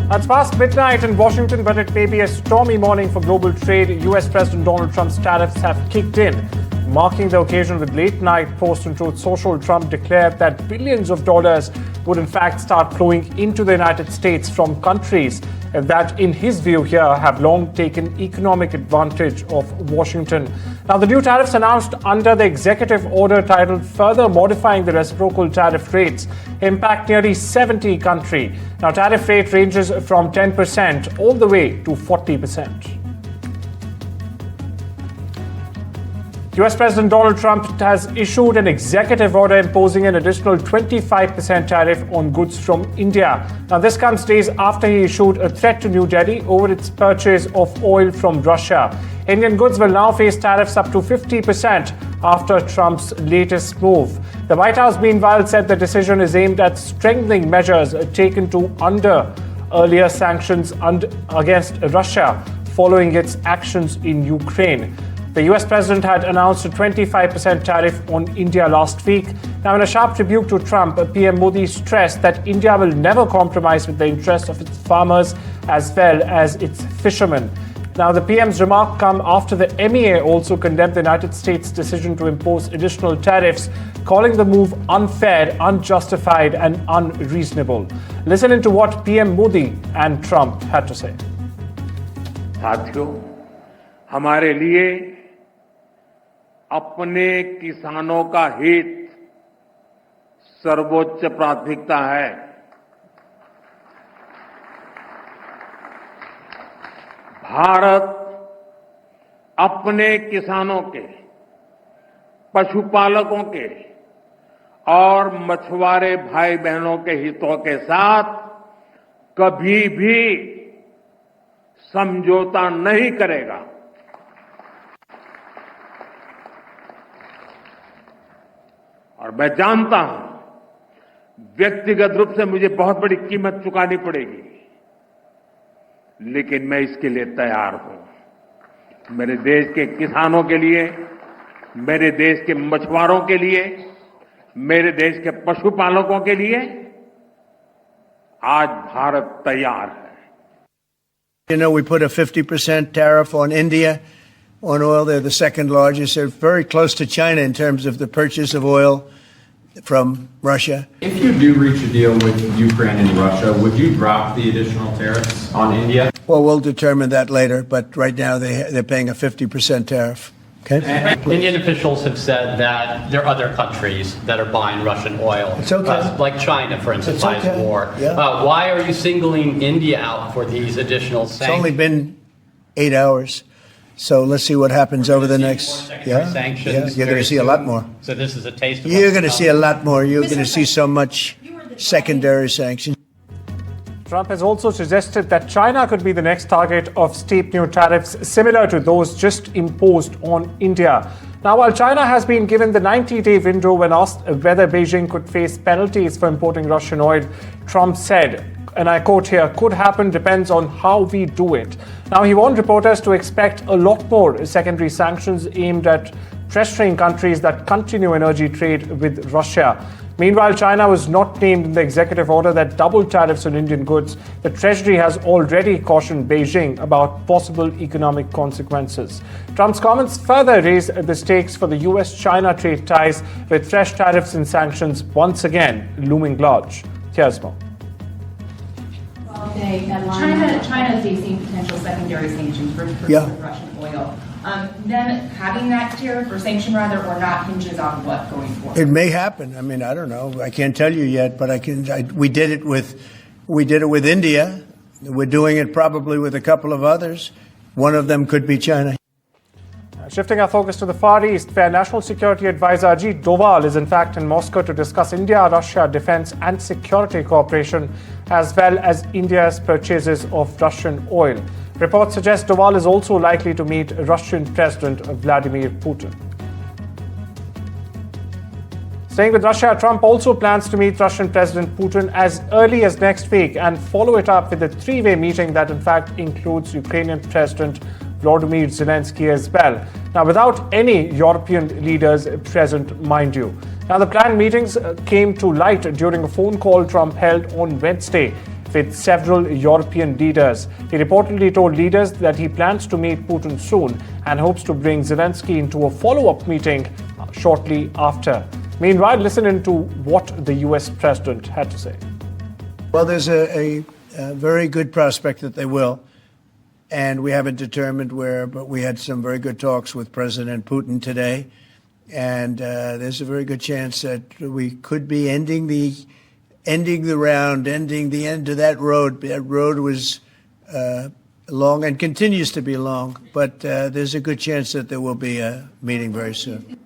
It's past midnight in Washington, but it may be a stormy morning for global trade. US President Donald Trump's tariffs have kicked in. Marking the occasion with late-night post on Truth Social, Trump declared that billions of dollars would in fact start flowing into the United States from countries that, in his view here, have long taken economic advantage of Washington. Now, the new tariffs announced under the executive order titled Further Modifying the Reciprocal Tariff Rates impact nearly 70 countries. Now, tariff rate ranges from 10% all the way to 40%. US President Donald Trump has issued an executive order imposing an additional 25% tariff on goods from India. Now, this comes days after he issued a threat to New Delhi over its purchase of oil from Russia. Indian goods will now face tariffs up to 50% after Trump's latest move. The White House, meanwhile, said the decision is aimed at strengthening measures taken to undo earlier sanctions against Russia following its actions in Ukraine. The US president had announced a 25% tariff on India last week. Now, in a sharp rebuke to Trump, PM Modi stressed that India will never compromise with the interests of its farmers as well as its fishermen. Now, the PM's remark come after the MEA also condemned the United States' decision to impose additional tariffs, calling the move unfair, unjustified, and unreasonable. Listen into what PM Modi and Trump had to say. साथियों, हमारे लिए अपने किसानों का हित सर्वोच्च प्राथमिकता है। भारत अपने किसानों के, पशुपालकों के और मछुआरे भाई बहनों के हितों के साथ कभी भी समझौता नहीं करेगा। और मैं जानता हूं व्यक्तिगत रूप से मुझे बहुत बड़ी कीमत चुकानी पड़ेगी, लेकिन मैं इसके लिए तैयार हूं। मेरे देश के किसानों के लिए, मेरे देश के मछुआरों के लिए, मेरे देश के पशुपालकों के लिए आज भारत तैयार है। You know, we put a 50% tariff on India on oil. They're the second largest. They're very close to China in terms of the purchase of oil from Russia. If you do reach a deal with Ukraine and Russia, would you drop the additional tariffs on India? Well, we'll determine that later, but right now they're paying a 50% tariff. Okay. Indian officials have said that there are other countries that are buying Russian oil. It's okay. Like China, for instance, buys okay. more. Yeah. Why are you singling India out for these additional sanctions? It's only been 8 hours. So let's see what happens over the next. Sanctions. You're going to see a lot more. So this is a taste of. You're going to see a lot more. You're going to see so much secondary sanctions. Trump has also suggested that China could be the next target of steep new tariffs similar to those just imposed on India. Now, while China has been given the 90-day window when asked whether Beijing could face penalties for importing Russian oil, Trump said, and I quote here, "Could happen, depends on how we do it." Now, he warned reporters to expect a lot more secondary sanctions aimed at pressuring countries that continue energy trade with Russia. Meanwhile, China was not named in the executive order that doubled tariffs on Indian goods. The Treasury has already cautioned Beijing about possible economic consequences. Trump's comments further raise the stakes for the US-China trade ties, with fresh tariffs and sanctions once again looming large. Here's more. China is facing potential secondary sanctions for Russian oil. Then having that tariff or sanction rather or not hinges on what going forward? It may happen. I mean, I don't know. I can't tell you yet, but we did it with India. We're doing it probably with a couple of others. One of them could be China. Shifting our focus to the Far East, where National Security Advisor Ajit Dwal is in fact in Moscow to discuss India-Russia defense and security cooperation, as well as India's purchases of Russian oil. Reports suggest Dwal is also likely to meet Russian President Vladimir Putin. Staying with Russia, Trump also plans to meet Russian President Putin as early as next week and follow it up with a three-way meeting that in fact includes Ukrainian President Volodymyr Zilinski as well. Now, without any European leaders present, mind you. Now, the planned meetings came to light during a phone call Trump held on Wednesday with several European leaders. He reportedly told leaders that he plans to meet Putin soon and hopes to bring Zelensky into a follow-up meeting shortly after. Meanwhile, listen into what the US president had to say. Well, there's a very good prospect that they will. And we haven't determined where, but we had some very good talks with President Putin today. And there's a very good chance that we could be ending the round, ending the end of that road. That road was long and continues to be long, but there's a good chance that there will be a meeting very soon.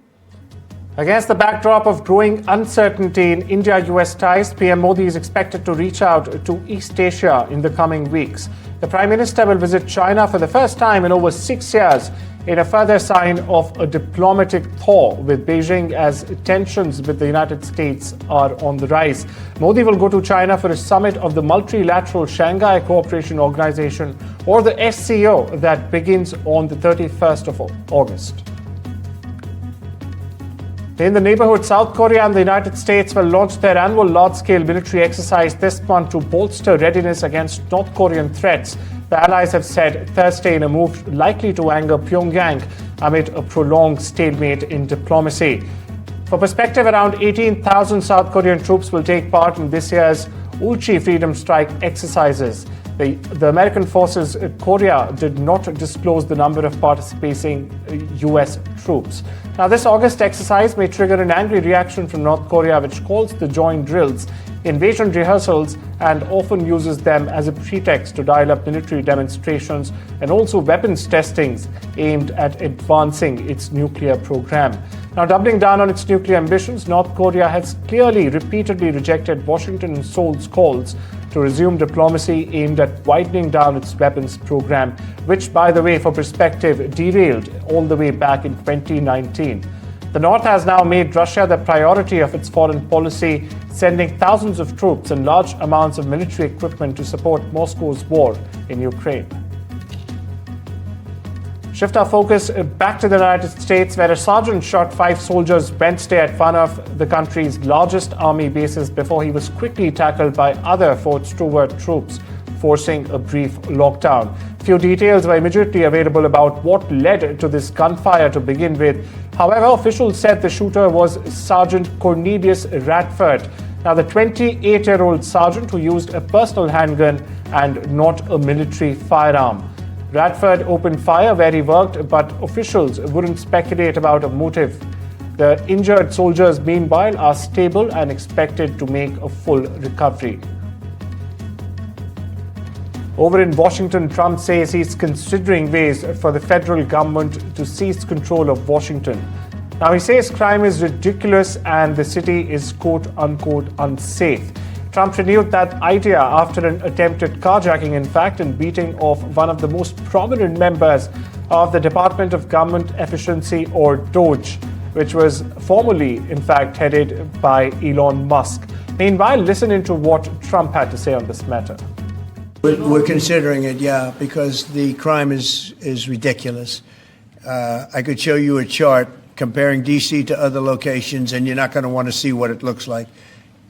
Against the backdrop of growing uncertainty in India-US ties, PM Modi is expected to reach out to East Asia in the coming weeks. The Prime Minister will visit China for the first time in over 6 years, in a further sign of a diplomatic thaw with Beijing as tensions with the United States are on the rise. Modi will go to China for a summit of the Multilateral Shanghai Cooperation Organization, or the SCO, that begins on the 31st of August. In the neighborhood, South Korea and the United States will launch their annual large-scale military exercise this month to bolster readiness against North Korean threats. The allies have said Thursday in a move likely to anger Pyongyang amid a prolonged stalemate in diplomacy. For perspective, around 18,000 South Korean troops will take part in this year's Ulchi Freedom Strike exercises. The American forces in Korea did not disclose the number of participating U.S. troops. Now, this August exercise may trigger an angry reaction from North Korea, which calls the joint drills invasion rehearsals and often uses them as a pretext to dial up military demonstrations and also weapons testings aimed at advancing its nuclear program. Now, doubling down on its nuclear ambitions, North Korea has clearly repeatedly rejected Washington and Seoul's calls to resume diplomacy aimed at widening down its weapons program, which, by the way, for perspective, derailed all the way back in 2019. The North has now made Russia the priority of its foreign policy, sending thousands of troops and large amounts of military equipment to support Moscow's war in Ukraine. Shift our focus back to the United States, where a sergeant shot 5 soldiers Wednesday at one of the country's largest army bases before he was quickly tackled by other Fort Stewart troops, forcing a brief lockdown. Few details were immediately available about what led to this gunfire to begin with. However, officials said the shooter was Sergeant Cornelius Radford. Now, the 28-year-old sergeant who used a personal handgun and not a military firearm. Radford opened fire where he worked, but officials wouldn't speculate about a motive. The injured soldiers, meanwhile, are stable and expected to make a full recovery. Over in Washington, Trump says he's considering ways for the federal government to seize control of Washington. Now, he says crime is ridiculous and the city is quote-unquote unsafe. Trump renewed that idea after an attempted carjacking, in fact, and beating of one of the most prominent members of the Department of Government Efficiency, or DOGE, which was formerly, in fact, headed by Elon Musk. Meanwhile, listen into what Trump had to say on this matter. We're considering it, yeah, because the crime is ridiculous. I could show you a chart comparing D.C. to other locations, and you're not going to want to see what it looks like.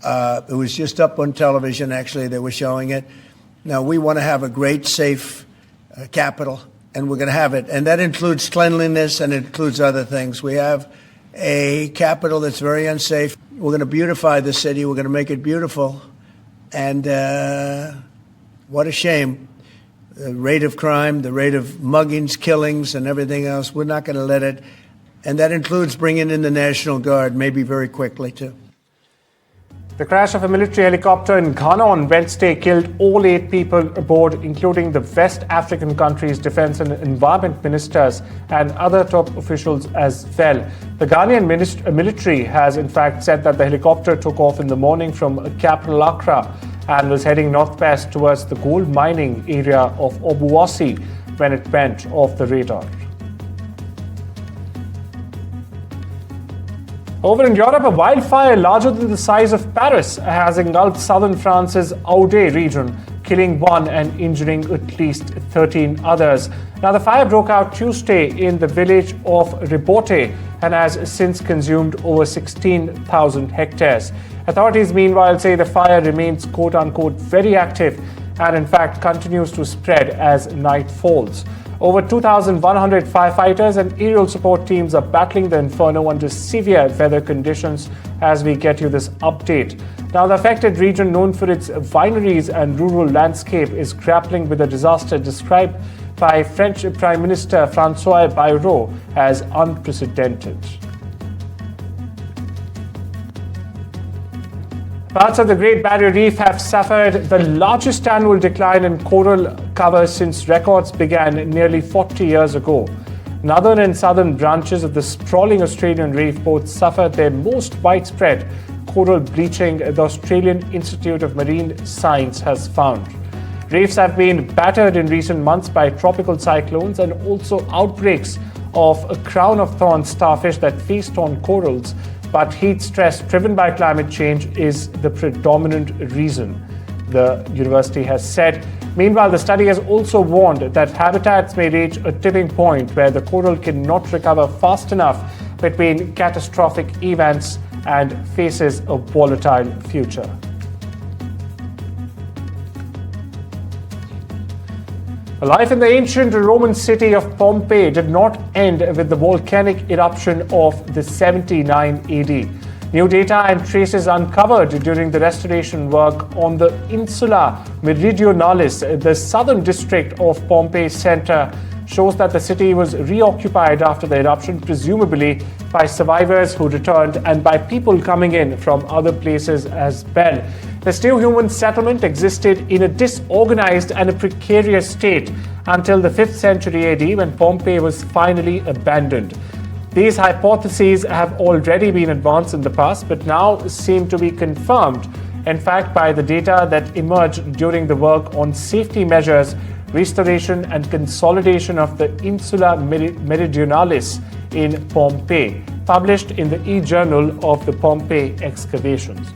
It was just up on television, actually, they were showing it. Now, we want to have a great, safe capital, and we're going to have it. And that includes cleanliness and it includes other things. We have a capital that's very unsafe. We're going to beautify the city. We're going to make it beautiful. And what a shame. The rate of crime, the rate of muggings, killings, and everything else, we're not going to let it. And that includes bringing in the National Guard, maybe very quickly, too. The crash of a military helicopter in Ghana on Wednesday killed all 8 people aboard, including the West African country's defense and environment ministers and other top officials as well. The Ghanaian military has in fact said that the helicopter took off in the morning from capital Accra and was heading northwest towards the gold mining area of Obuasi when it went off the radar. Over in Europe, a wildfire larger than the size of Paris has engulfed southern France's Aude region, killing 1 and injuring at least 13 others. Now, the fire broke out Tuesday in the village of Ribote and has since consumed over 16,000 hectares. Authorities, meanwhile, say the fire remains quote-unquote very active and in fact continues to spread as night falls. Over 2,100 firefighters and aerial support teams are battling the inferno under severe weather conditions as we get you this update. Now, the affected region, known for its wineries and rural landscape, is grappling with a disaster described by French Prime Minister François Bayrou as unprecedented. Parts of the Great Barrier Reef have suffered the largest annual decline in coral cover since records began nearly 40 years ago. Northern and southern branches of the sprawling Australian reef both suffered their most widespread coral bleaching, the Australian Institute of Marine Science has found. Reefs have been battered in recent months by tropical cyclones and also outbreaks of a crown of thorns starfish that feast on corals. But heat stress driven by climate change is the predominant reason, the university has said. Meanwhile, the study has also warned that habitats may reach a tipping point where the coral cannot recover fast enough between catastrophic events and faces a volatile future. Life in the ancient Roman city of Pompei did not end with the volcanic eruption of the 79 AD. New data and traces uncovered during the restoration work on the Insula Meridionalis, the southern district of Pompei center, shows that the city was reoccupied after the eruption, presumably by survivors who returned and by people coming in from other places as well. This new human settlement existed in a disorganized and a precarious state until the 5th century AD, when Pompei was finally abandoned. These hypotheses have already been advanced in the past, but now seem to be confirmed, in fact, by the data that emerged during the work on safety measures, restoration and consolidation of the Insula Meridionalis in Pompei, published in the e-journal of the Pompei excavations.